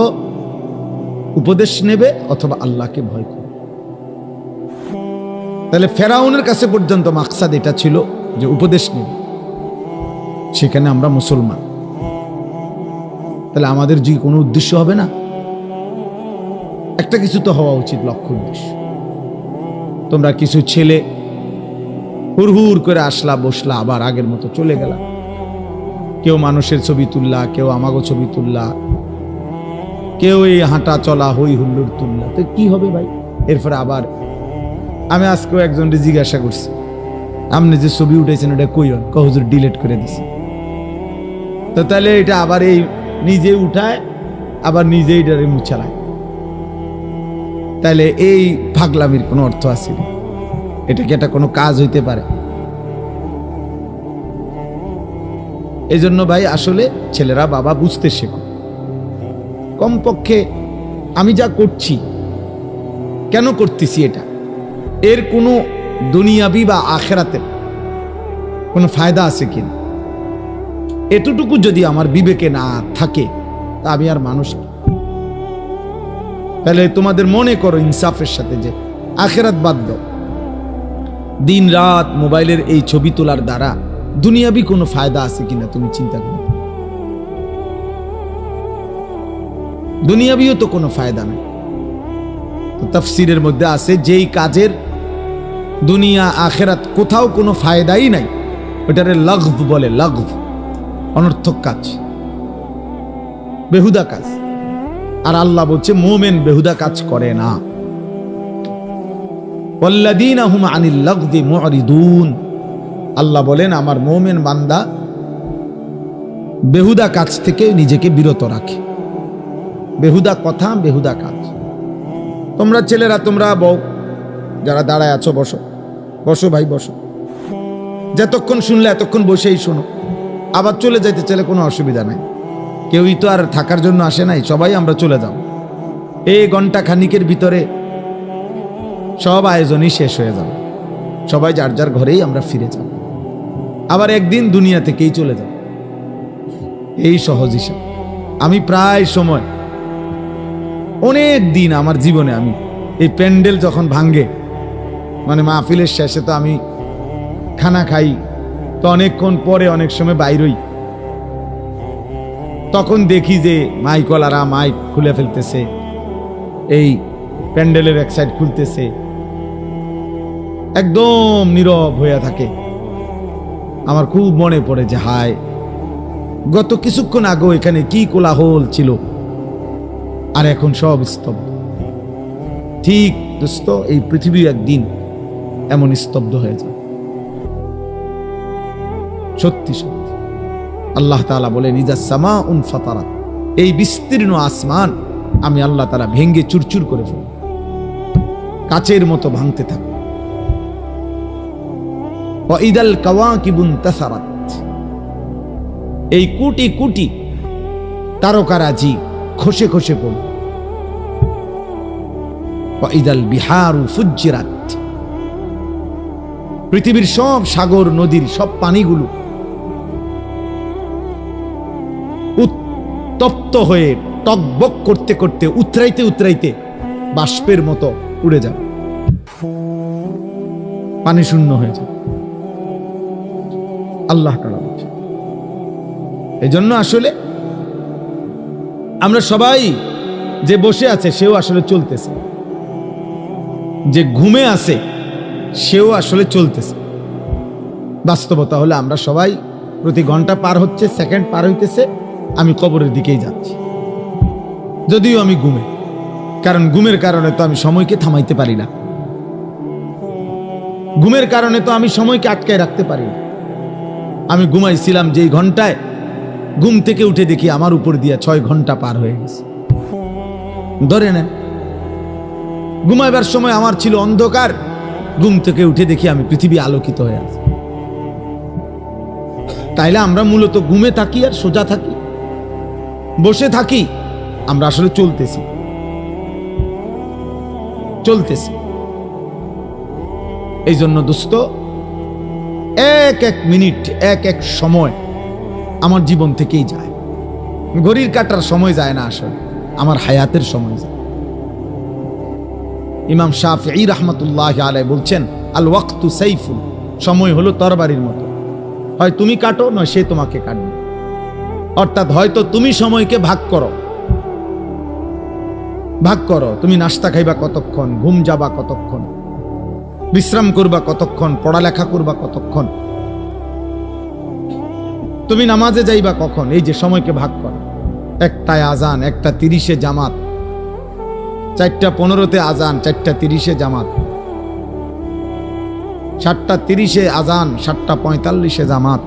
উপদেশ নেবে অথবা আল্লাহকে ভয় করবে। তাহলে ফেরাউনের কাছে পর্যন্ত মাকসাদ এটা ছিল যে উপদেশ নেবে, সেখানে আমরা মুসলমান। তাহলে আমাদের যে কোনো উদ্দেশ্য হবে না, একটা কিছু তো হওয়া উচিত, লক্ষ্য উদ্দেশ্য। তোমরা কিছু ছেলে হুড়হুড় করে আসলা, বসলা, আবার আগের মতো চলে গেলা। কেউ মানুষের ছবি তুললা, কেউ আমাগো ছবি তুললা, কেউ এই হাঁটা চলা হই হুল্লোড় তুললা। তো কি হবে ভাই? এরপরে আবার আমি আজকেও একজনকে জিজ্ঞাসা করছি, আপনি যে ছবি উঠেছেন ওটা কইন? হুজুর ডিলিট করে দিছি। তো তাহলে এটা আবার এই নিজে উঠায়, আবার নিজে এটারে মুছালায়। তাহলে এই পাগলামির কোনো অর্থ আছে? এটা কি এটা কোনো কাজ হইতে পারে? এই জন্য ভাই আসলে ছেলেরা বাবা বুঝতে শেখো। কমপক্ষে আমি যা করছি, কেন করতেছি, এটা এর কোনো দুনিয়াবি বা আখেরাতের কোনো ফায়দা আছে কিনা, এতটুকু যদি আমার বিবেকে না থাকে তা আমি আর মানুষ কি? তাহলে তোমাদের মনে করো ইনসাফের সাথে যে আখেরাত বাদ দাও, দিন রাত মোবাইলের এই ছবি তোলার দ্বারা দুনিয়াবি কোনো ফায়দা আছে কিনা তুমি চিন্তা করো। দুনিয়াবিও তো কোনো ফায়দা নাই। তাফসীরের মধ্যে আছে যেই কাজের দুনিয়া আখেরাত কোথাও কোনো ফায়দাই নাই, ওটারে লাগভ বলে। লাগভ অনর্থক কাজ, বেহুদা কাজ। আর আল্লাহ বলছে মুমিন বেহুদা কাজ করে না। ওয়াল্লাযীনা হুম আনিল লাগভি মুরিদুন, আল্লাহ বলেন আমার মুমিন বান্দা বেহুদা কাজ থেকে নিজেকে বিরত রাখে। বেহুদা কথা, বেহুদা কাজ। তোমরা ছেলেরা, তোমরা বউ যারা দাঁড়ায় আছো, বসো বসো ভাই, বসো। যতক্ষণ শুনলে এতক্ষণ বসেই শোনো। আবার চলে যাইতে চাইলে কোনো অসুবিধা নাই, কেউই তো আর থাকার জন্য আসে নাই, সবাই আমরা চলে যাব। এই ঘন্টা খানিকের ভিতরে সব আয়োজনই শেষ হয়ে যাবে, সবাই যার যার ঘরেই আমরা ফিরে যাব, আবার একদিন দুনিয়া থেকেই চলে যাব। এই সহজ হিসাব। আমি প্রায় সময় অনেক দিন আমার জীবনে আমি এই প্যান্ডেল যখন ভাঙ্গে, মানে মাহফিলের শেষে তো আমি খানা খাই, তো অনেকক্ষণ পরে অনেক সময় বাইরই, তখন দেখি যে মাইকওয়ালারা মাইক খুলে ফেলতেছে, এই প্যান্ডেলের এক সাইড খুলতেছে, একদম নীরব হয়ে থাকে। আমার খুব মনে পড়ে যে হায়, গত কিছুক্ষণ আগে এখানে কি কোলাহল ছিল, আর এখন সব স্তব্ধ। ঠিক দোস্ত, এই পৃথিবী একদিন এমন স্তব্ধ হয়ে যায়। সত্যি সত্যি। আল্লাহ তাআলা বলেন ইজাস সামাউন ফাতারাত, এই বিস্তীর্ণ আসমান আমি আল্লাহ তাআলা ভেঙ্গে চুরচুর করে ফেলব, কাচের মতো ভাঙতে থাকে। ওয়া ইদাল কাওয়াকিবুন তাসারাত, এই কোটি কোটি তারকারাজি খসে খসে পড়ল। ওয়া ইদাল বিহারু ফুজ্জিরাত, পৃথিবীর সব সাগর নদীর সব পানিগুলো উত্তপ্ত হয়ে টকবক করতে করতে উতরাইতে উতরাইতে বাষ্পের মতো উড়ে যাবে, পানি শূন্য হয়ে যাবে। আল্লাহ তাআলা বলছেন। এই জন্য আসলে আমরা সবাই, যে বসে আছে সেও আসলে চলতেছে, যে ঘুমে আছে সেও আসলে চলতেছে। বাস্তবতা হলে আমরা সবাই প্রতি ঘন্টা পার হচ্ছে, সেকেন্ড পার হইতেছে, আমি কবরের দিকেই যাচ্ছি, যদিও আমি ঘুমে। কারণ ঘুমের কারণে তো আমি সময়কে থামাইতে পারি না, ঘুমের কারণে তো আমি সময়কে আটকায় রাখতে পারি না। আমি ঘুমাইছিলাম যেই ঘন্টায়, ঘুম থেকে উঠে দেখি আমার উপর দিয়া 6 ঘন্টা পার হয়ে গেছে। ধরে নেন ঘুমাইবার সময় আমার ছিল অন্ধকার, ঘুম থেকে উঠে দেখি আমি পৃথিবী আলোকিত হয়ে আছে। তাইলে আমরা মূলত ঘুমে থাকি আর সোজা থাকি, বসে থাকি, আমরা আসলে চলতেছি। এই জন্য দোস্ত, এক এক মিনিট, এক এক সময় আমার জীবন থেকেই যায়। ঘড়ির কাটার সময় যায় না, আসলে আমার হায়াতের সময় যায়। ইমাম শাফিঈ রাহমাতুল্লাহি আলাইহি বলছেন, আল ওয়াক্তু সাইফুন, সময় হলো তরবারির মতো, হয় তুমি কাটো নয় সে তোমাকে কাটবে। অর্থাৎ হয়তো তুমি সময়কে ভাগ করো, তুমি নাস্তা খাইবা কতক্ষণ, ঘুম যাবা কতক্ষণ, বিশ্রাম করবা কতক্ষণ, পড়ালেখা করবা কতক্ষণ, তুমি নামাজে যাইবা কখন, এই যে সময়কে ভাগ করো। 1টায় আজান, 1:30 জামাত, 4:15 আজান, 4:30 জামাত, 7:30 আজান, 7:45 জামাত।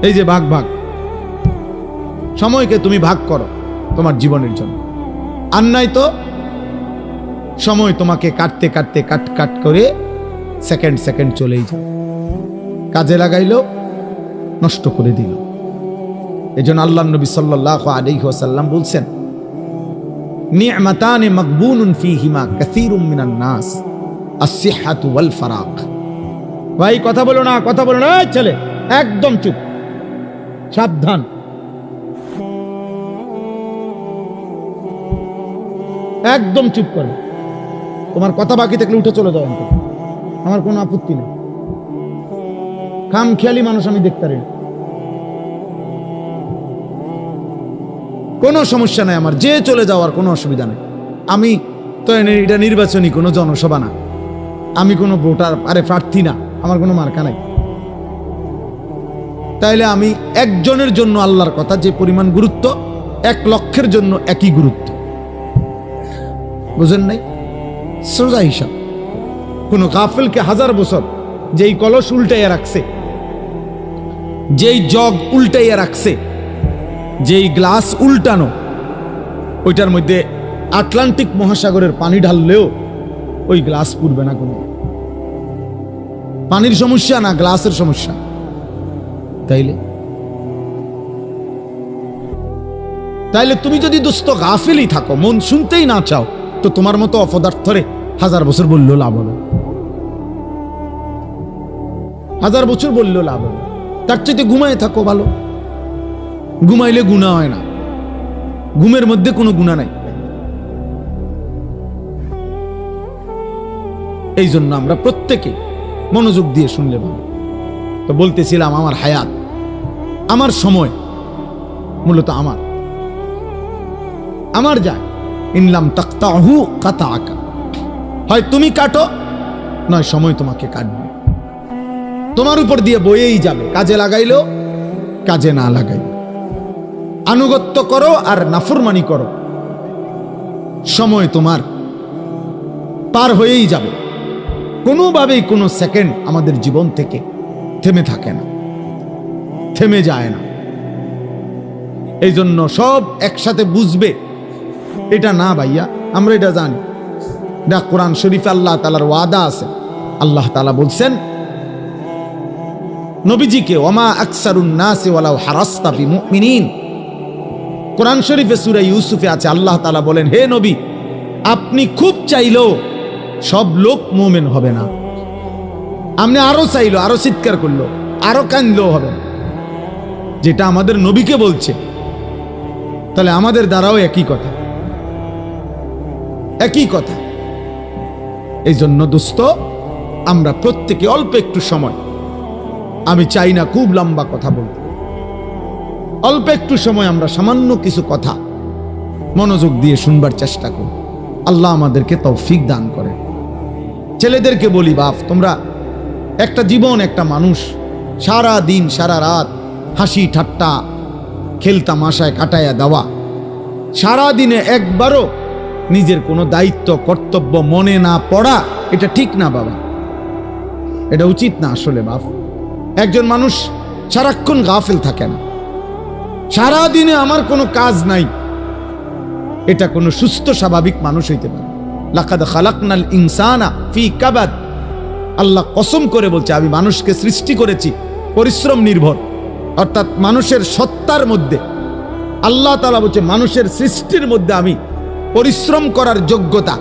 এই যে ভাগ, সময়কে তুমি ভাগ করো তোমার জীবনের জন্য। আর নাই তো সময় তোমাকে কাটতে কাটতে কাট করে সেকেন্ড চলেই যায়, কাজে লাগাইলো নষ্ট করে দিল। এজন্য আল্লাহর নবী সাল্লাল্লাহু আলাইহি ওয়াসাল্লাম বলছেন, নি'মাতানি মাগবুনুন ফীহিমা কাসীরুম মিনান নাস, আস-সিহহাতু ওয়াল ফারাগ। ভাই কথা বলো না, এই ছেলে একদম চুপ, সাবধান। একদম চুপ করো, তোমার কথা বাকি থাকলে উঠে চলে যাও, আমার কোনো আপত্তি নেই। খামখেয়ালি মানুষ আমি দেখতে পারি না, কোনো সমস্যা নাই আমার, যে চলে যাওয়ার কোনো অসুবিধা নেই। আমি তো এটা নির্বাচনী কোনো জনসভা না, আমি কোনো ভোটার প্রার্থী না, আমার কোনো মার্কা নাই। তাইলে আমি একজনের জন্য আল্লাহর কথা যে পরিমাণ গুরুত্ব, 1 লক্ষের জন্য একই গুরুত্ব, বুঝেন নাই? সোজা হিসাব। কোন গাফেলকে 1000 বছর যেই কলস উল্টাইয়া রাখছে, যেই জগ উল্টাইয়া রাখছে, যেই গ্লাস উল্টানো, ওইটার মধ্যে আটলান্টিক মহাসাগরের পানি ঢাললেও ওই গ্লাস পুড়বে না। কোনো পানির সমস্যা না, গ্লাসের সমস্যা। তাইলে তুমি যদি দোস্ত গাফিলই থাকো, মন শুনতেই না চাও, তো তোমার মতো অপদার্থরে 1000 বছর বললেও লাভ হবে, 1000 বছর বললেও লাভ হবে। তার চাইতে ঘুমায় থাকো ভালো, ঘুমাইলে গুনাহ হয় না, ঘুমের মধ্যে কোনো গুনাহ নাই। এই জন্য আমরা প্রত্যেকে মনোযোগ দিয়ে শুনলে ভালো। তো বলতেছিলাম, আমার হায়াত, আমার সময় মূলত আমার যায়। ইনলাম তাকতাহু কাতাআকা, হয় তুমি কাটো নয় সময় তোমাকে কাটবে, তোমার উপর দিয়ে বয়েই যাবে। কাজে লাগাইলো, কাজে না লাগাইলো, আনুগত্য করো আর নাফরমানি করো, সময় তোমার পার হয়েই যাবে। কোনোভাবেই কোনো সেকেন্ড আমাদের জীবন থেকে থেমে থাকে না, থেমে যায় না। এই জন্য সব একসাথে বুঝবে এটা না ভাইয়া, আমরা এটা জানি। এটা কোরআন শরীফে আল্লাহ তাআলার ওয়াদা আছে। আল্লাহ তাআলা বলছেন নবীজিকে, ওমা আকসারুন নাসি ওয়ালাউ হারাসতা বিমুমিনিন। কোরআন শরীফে সূরা ইউসুফে আছে, আল্লাহ তাআলা বলেন, হে নবী, আপনি খুব চাইলেও সব লোক মুমিন হবে না। আপনি আরো চাইলো, আরো চিৎকার করলো, আরো কাঁদলেও হবে না। যেটা আমাদের নবীকে বলছে, তাহলে আমাদের দ্বারাও একই কথা, একই কথা। এই জন্য দোস্ত, আমরা প্রত্যেকে অল্প একটু সময়, আমি চাই না খুব লম্বা কথা বলতে, অল্প একটু সময় আমরা সামান্য কিছু কথা মনোযোগ দিয়ে শুনবার চেষ্টা করি। আল্লাহ আমাদেরকে তৌফিক দান করে। ছেলেদেরকে বলি, বাপ, তোমরা একটা জীবন, একটা মানুষ, সারা দিন সারা রাত হাসি ঠাট্টা খেলতামাশায় কাটাইয়া দেওয়া, সারা দিনে একবারও নিজের কোনো দায়িত্ব কর্তব্য মনে না পড়া, এটা ঠিক না বাবা, এটা উচিত না আসলে। বাপ, একজন মানুষ সারাক্ষণ গাফেল থাকে না, সারা দিনে আমার কোনো কাজ নাই, এটা কোনো সুস্থ স্বাভাবিক মানুষ হইতে পারে। লাকাদ খালাকনাল ইনসানা ফি কাবাদ। আল্লাহ কসম করে বলছে, আমি মানুষকে সৃষ্টি করেছি পরিশ্রম নির্ভর, অর্থাৎ মানুষের সত্তার মধ্যে আল্লাহ তাআলা বলছে, মানুষের সৃষ্টির মধ্যে আমি পরিশ্রম করার যোগ্যতা,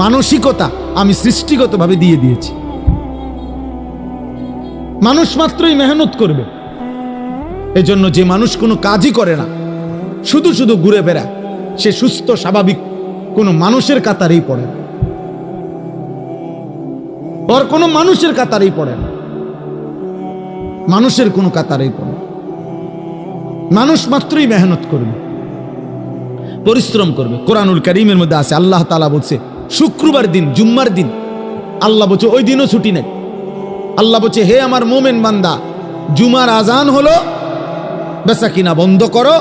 মানসিকতা আমি সৃষ্টিগতভাবে দিয়ে দিয়েছি। মানুষ মাত্রই মেহনত করবে। এই জন্য যে মানুষ কোনো কাজই করে না, শুধু শুধু ঘুরে বেড়ায়, সে সুস্থ স্বাভাবিক কোনো মানুষের কাতারেই পড়ে না, ওর কোনো মানুষের কাতারেই পড়ে না, মানুষের কোনো কাতারেই পড়ে। মানুষ মাত্রই মেহনত করবে, পরিশ্রম করবে। কোরআনুল কারীমের মধ্যে আছে, আল্লাহ তাআলা বলছে শুক্রবার দিন, জুম্মার দিন, আল্লাহ বলছে ওই দিনও ছুটি নেই। আল্লাহ বলছে, হে আমার মোমেন বান্দা, জুমার আজান হলো, বেচা কিনা বন্ধ করো,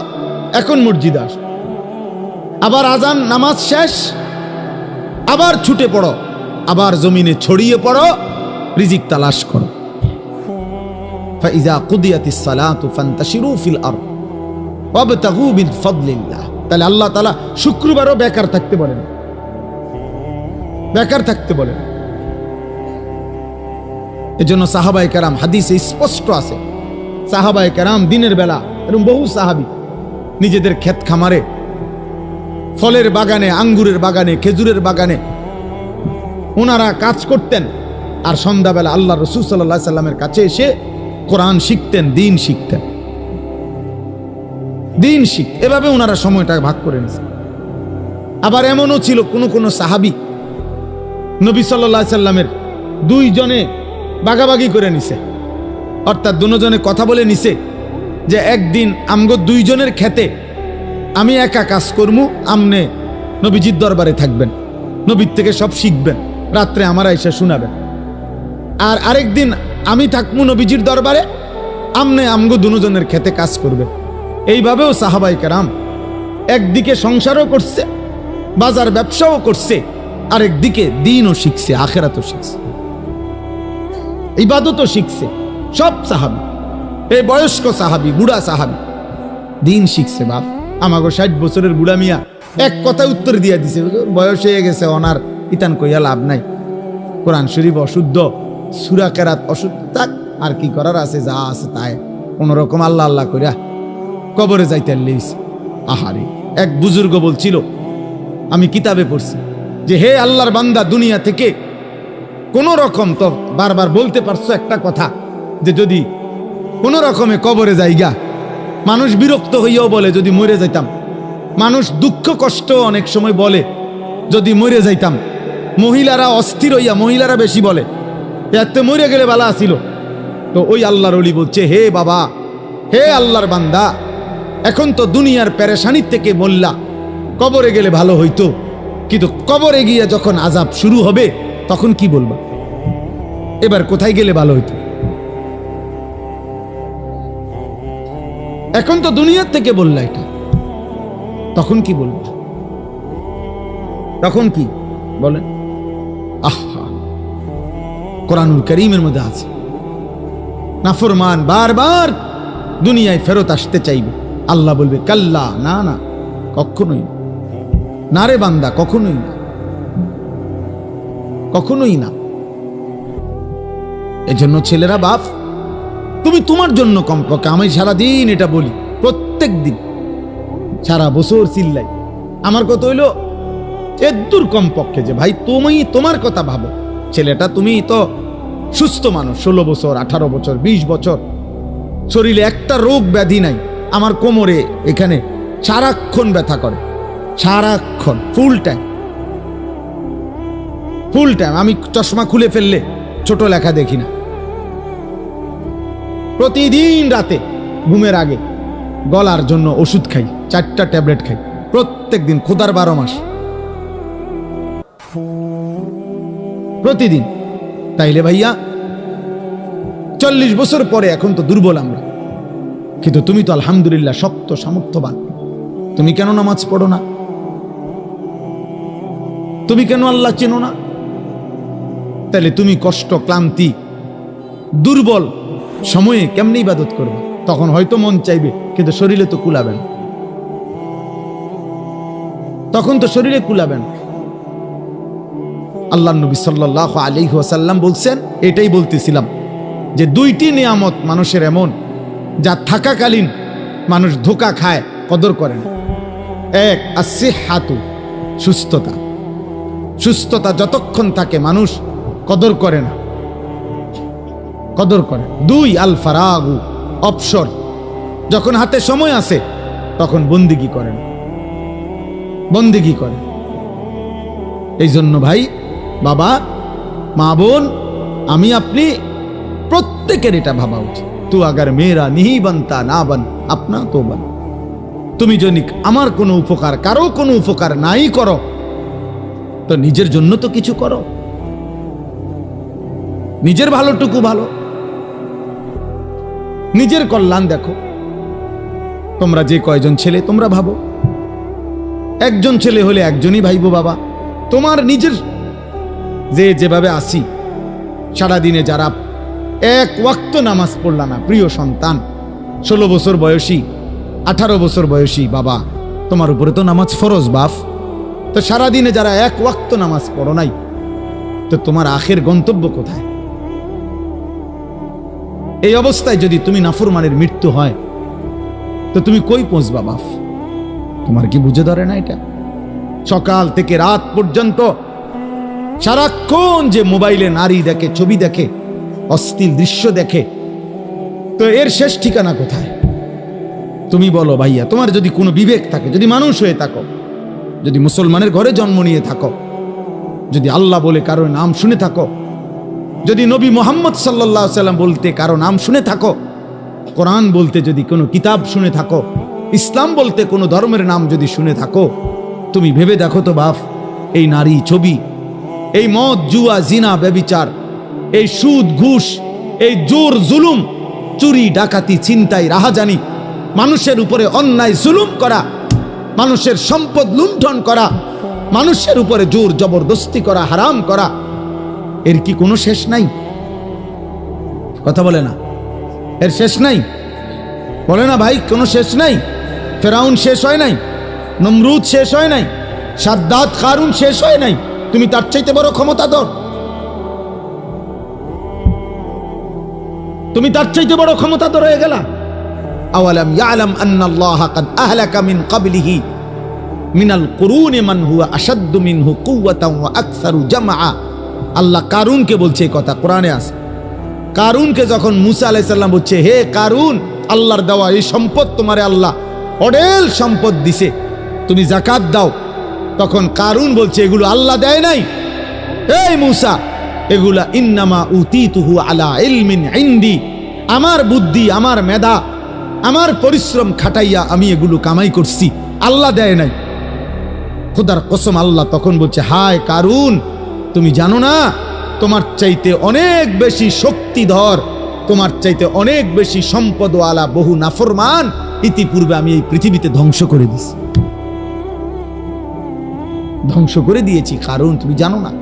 এখন মসজিদে আসো। আবার আজান, নামাজ শেষ, আবার ছুটে পড়ো, আবার জমিনে ছড়িয়ে পড়ো, রিজিক তালাশ করো। ফাইজা কুদিয়াতিস সালাতু ফান্তাশিরু ফিল আরদ ওয়াবতাগু মিন ফাদলিল্লাহ। তাহলে আল্লাহ তাআলা শুক্রবারও বেকার থাকতে বলেন, বেকার থাকতে বলেন। এজন্য সাহাবায়ে কেরাম, হাদিসে স্পষ্ট আছে, সাহাবায়ে কেরাম দিনের বেলা, এরকম বহু সাহাবী নিজেদের ক্ষেত খামারে, ফলের বাগানে, আঙ্গুরের বাগানে, খেজুরের বাগানে ওনারা কাজ করতেন, আর সন্ধ্যাবেলা আল্লাহ রাসূল সাল্লাল্লাহু আলাইহি সাল্লামের কাছে এসে কোরআন শিখতেন, দিন শিখতেন, দিন শিখ। এভাবে ওনারা সময়টা ভাগ করে নিয়েছেন। আবার এমনও ছিল কোন কোন সাহাবী নবী সাল্লাল্লাহু আলাইহি সাল্লামের দুইজনে ভাগাভাগি করে নিছে, অর্থাৎ দুজনে কথা বলে নিছে যে একদিন আমগো দুইজনের খেতে আমি একা কাজ করমু, আমনে নবীজির দরবারে থাকবেন, নবীর থেকে সব শিখবেন, রাত্রে আমার আইসা শোনাবেন। আর আরেকদিন আমি থাকমু নবীজির দরবারে, আমনে আমগো দুজনের খেতে কাজ করবে। এইভাবেও সাহাবায়ে কেরাম একদিকে সংসারও করছে, বাজার ব্যবসাও করছে, আরেকদিকে দ্বীনও শিখছে, আখিরাতও শিখছে, ইবাদতও শিখছে। সব সাহাবী, এই বয়স্ক সাহাবী, বুড়া সাহাবী দ্বীন শিখছে। বাপ, আমাগো 60 বছরের বুড়া মিয়া এক কথা উত্তর দিয়া দিছে, বয়স হয়ে গেছে, ওনার ইতান কইয়া লাভ নাই, কোরআন শরীফ অশুদ্ধ, সূরা কেরাত অশুদ্ধ, থাক, আর কি করার আছে, যা আছে তাই কোনরকম আল্লাহ আল্লাহ কইরা কবরে যাইতে লইছে। আহারে, এক বুজুর্গ বলছিল, আমি কিতাবে পড়ছি যে হে আল্লাহর বান্দা, দুনিয়া থেকে কোন রকম, তো বারবার বলতে পারছো একটা কথা, যে যদি কোন রকমে কবরে যাইগা, মানুষ বিরক্ত হইয়াও বলে যদি মরে যাইতাম, মানুষ দুঃখ কষ্ট অনেক সময় বলে যদি মরে যাইতাম, মহিলারা অস্থির হইয়া, মহিলারা বেশি বলে এতে মরে গেলে ভালো আসিল। তো ওই আল্লাহর ওলি বলছে, হে বাবা, হে আল্লাহর বান্দা, এখন তো দুনিয়ার পেরেশানির থেকে মোল্লা, কবরে গেলে ভালো হইতো, কিন্তু কবরে গিয়ে যখন আযাব শুরু হবে তখন কি বলবা? এবার কোথায় গেলে ভালো হইতো? এখন তো দুনিয়ার থেকে বললা এটা, তখন কি বলবো? তখন কি বলেন? আহা, কোরআনুল কারীমের মধ্যে আছে, নাফরমান বারবার দুনিয়ায় ফেরত আসতে চাইবে, আল্লাহ বলবে কাল্লা, না না, কখনোই না রে বান্দা, কখনোই না, কখনোই না। এজন্য ছেলেরা, বাপ তুমি তোমার জন্য কমপক্ষে, আমি সারাদিন এটা বলি, প্রত্যেক দিন সারা বছর চিল্লাই, আমার কথা হইলো এদূর কমপক্ষে যে ভাই তুমি তোমার কথা ভাবো। ছেলেটা তুমি তো সুস্থ মানুষ, 16 বছর 18 বছর 20 বছর, শরীরে একটা রোগ ব্যাধি নাই। আমার কোমরে এখানে সারাক্ষণ ব্যথা করে, সারাক্ষণ, ফুল টাইম। আমি চশমা খুলে ফেললে ছোট লেখা দেখি না। প্রতিদিন রাতে ঘুমের আগে গলার জন্য ওষুধ খাই, 4টা ট্যাবলেট খাই প্রত্যেক দিন, খোদার 12 মাস প্রতিদিন। তাইলে ভাইয়া 40 বছর পরে এখন তো দুর্বল আমরা, কিন্তু তুমি তো আলহামদুলিল্লাহ শক্ত সামর্থ্যবান। তুমি কেন নামাজ পড়ো না? তুমি কেন আল্লাহ চেনো না? তাহলে তুমি কষ্ট, ক্লান্তি, দুর্বল সময়ে কেমনে ইবাদত করবে? তখন হয়তো মন চাইবে, কিন্তু শরীরে তো কুলাবে না, তখন তো শরীরে কুলাবে না। আল্লাহ নবী সাল্লাল্লাহু আলাইহি ওয়াসাল্লাম বলছেন, এটাই বলতেছিলাম যে 2টি নিয়ামত মানুষের এমন, যা থাকাকালীন মানুষ ধোঁকা খায়, কদর করে না। এক, আসিহাতু, সুস্থতা। সুস্থতা যতক্ষণ থাকে মানুষ কদর করে না, কদর করে। 2, আল ফারাগু, অবসর। যখন হাতে সময় আছে তখন বন্দিগি করেন, বন্দিগি করে। এই জন্য ভাই, বাবা, মা, বোন, আমি আপনি প্রত্যেকের এটা ভাবা উচিত। তু আগার মেয়েরা নিহি বানতা না বান আপনা তো বান। তুমি যদি আমার কোনো উপকার, কারো কোনো উপকার নাই করো, তো নিজের জন্য তো কিছু করো, নিজের ভালোটুকু ভালো, নিজের কল্যাণ দেখো। তোমরা যে কয়জন ছেলে তোমরা ভাবো, একজন ছেলে হলে একজনই ভাইবো বাবা। তোমার নিজের যেভাবে আসি, সারাদিনে যারা 1 ওয়াক্ত নামাজ পড়লা না, প্রিয় সন্তান, 16 বছর বয়সী, 18 বছর বয়সী বাবা, তোমার উপরে তো নামাজ ফরজ বাপ। তো সারাদিনে যারা 1 ওয়াক্ত নামাজ পড়ো নাই, তো তোমার আখের গন্তব্য কোথায়? এই অবস্থায় যদি তুমি নাফরমানের মৃত্যু হয়, তো তুমি কই পৌঁছবা বাপ? তোমার কি বুঝে ধরে না এটা? সকাল থেকে রাত পর্যন্ত সারাক্ষণ যে মোবাইলে নারী দেখে, ছবি দেখে, অশ্লীল দৃশ্য দেখে, তো এর শেষ ঠিকানা কোথায়? তুমি বলো ভাইয়া, তোমার যদি কোনো বিবেক থাকে, যদি মানুষ হয়ে থাকো, যদি মুসলমানের ঘরে জন্ম নিয়ে থাকো, যদি আল্লাহ বলে কারো নাম শুনে থাকো, যদি নবী মুহাম্মদ সাল্লাল্লাহু আলাইহি ওয়াসাল্লাম বলতে কারো নাম শুনে থাকো, কোরআন বলতে যদি কোনো কিতাব শুনে থাকো, ইসলাম বলতে কোনো ধর্মের নাম যদি শুনে থাকো, তুমি ভেবে দেখো তো বাপ, এই নারী, ছবি, এই মদ, জুয়া, জিনা, ব্যভিচার, এই সুদ, ঘুষ, এই জোর জুলুম, চুরি, ডাকাতি, ছিনতাই, রাহাজানি, মানুষের উপরে অন্যায় জুলুম করা, মানুষের সম্পদ লুণ্ঠন করা, মানুষের উপরে জোর জবরদস্তি করা, হারাম করা, এর কি কোনো শেষ নাই? কথা বলে না, এর শেষ নাই? বলে না ভাই, কোনো শেষ নাই? ফেরাউন শেষ হয় নাই, নমরুদ শেষ হয় নাই, সাদ্দাত, কারুন শেষ হয় নাই। তুমি তার চাইতে বড় ক্ষমতাধর, তুমি তার চাইতে বড় ক্ষমতাধর হয়ে গেলা। আওয়ালাম ইয়ালাম আন্নাল্লাহা কাদ আহলাকা মিন ক্বাবলিহি মিনাল কুরুনি মান হুয়া আশাদ্দু মিনহু কুওয়াতান ওয়া আকসারু জামআ। আল্লাহ কারুনকে বলছে এই কথা, কোরআনে আছে। কারুনকে যখন মুসা আলাইহিস সালাম বলছে, হে কারুন, আল্লাহর দেওয়া এই সম্পদ তোমারে আল্লাহ অঢেল সম্পদ দিছে, তুমি যাকাত দাও। তখন কারুন বলছে, এগুলো আল্লাহ দেয় নাই, এই মুসা, এগুলা ইন্নামা উতিতুহু আলা ইলমিন ইনদি, আমার বুদ্ধি, আমার মেধা, আমার পরিশ্রম খাটাইয়া আমি এগুলো কামাই করছি, আল্লাহ দেয় নাই। খোদার কসম, আল্লাহ তখন বলছে, হায় কারুন, তুমি জানো না তোমার চাইতে অনেক বেশি শক্তিধর, তোমার চাইতে অনেক বেশি সম্পদওয়ালা বহু নাফরমান ইতিপূর্বে আমি এই পৃথিবীতে ধ্বংস করে দিয়েছি, ধ্বংস করে দিয়েছি। কারণ তুমি জানো না,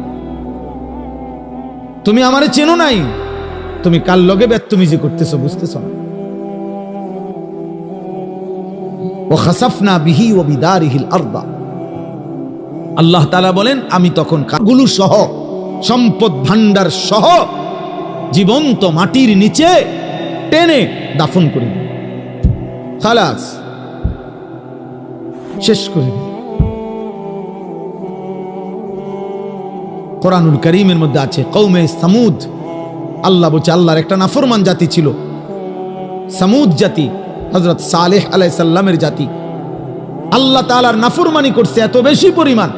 তুমি আমারে চেনো নাই, তুমি কার লগে বেত্তমিজি করতেছো বুঝতেছ না। ওয়া খাসাফনা বিহি ওয়া বিদারিহিল আরদা। আল্লাহ তাআলা বলেন আমি তখন কাগুলো সহ সম্পদ ভান্ডার সহ জীবন্ত মাটির নিচে টেনে দাফন করে দিই, খালাস, শেষ করে দিই। কোরআনুল কারীমের মধ্যে আছে কওমে সামুদ। আল্লাহ বলছে আল্লাহর একটা নাফরমান জাতি ছিল সামুদ জাতি, হযরত সালেহ আলাইহিস সালামের জাতি। আল্লাহ তাআলার নাফরমানি করছে এত বেশি পরিমাণ,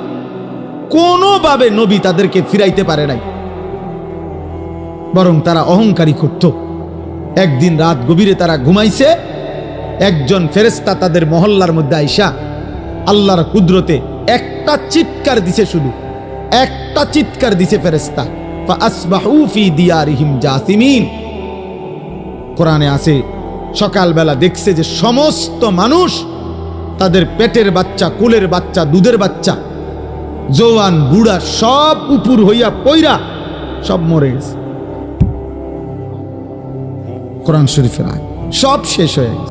কোনোভাবে নবী তাদেরকে ফিরাইতে পারে নাই, বরং তারা অহংকারী করত। একদিন রাত গভীরে তারা ঘুমাইছে, একজন ফেরেশতা তাদের মহল্লার মধ্যে আইসা আল্লাহর কুদরতে একটা চিৎকার দিছে, শুধু একটা চিৎকার দিছে ফেরেশতা, ফাআসবাহু ফি দিয়ারিহিম জাসিমিন। কোরআনে আছে সকালবেলা দেখছে যে সমস্ত মানুষ তাদের পেটের বাচ্চা, কুলের বাচ্চা, দুধের বাচ্চা, জওয়ান বুড়া সব উপর হইয়া পইরা সব মরে গেছে। কোরআন শরীফের আয়াত, সব শেষ হয়ে গেছে।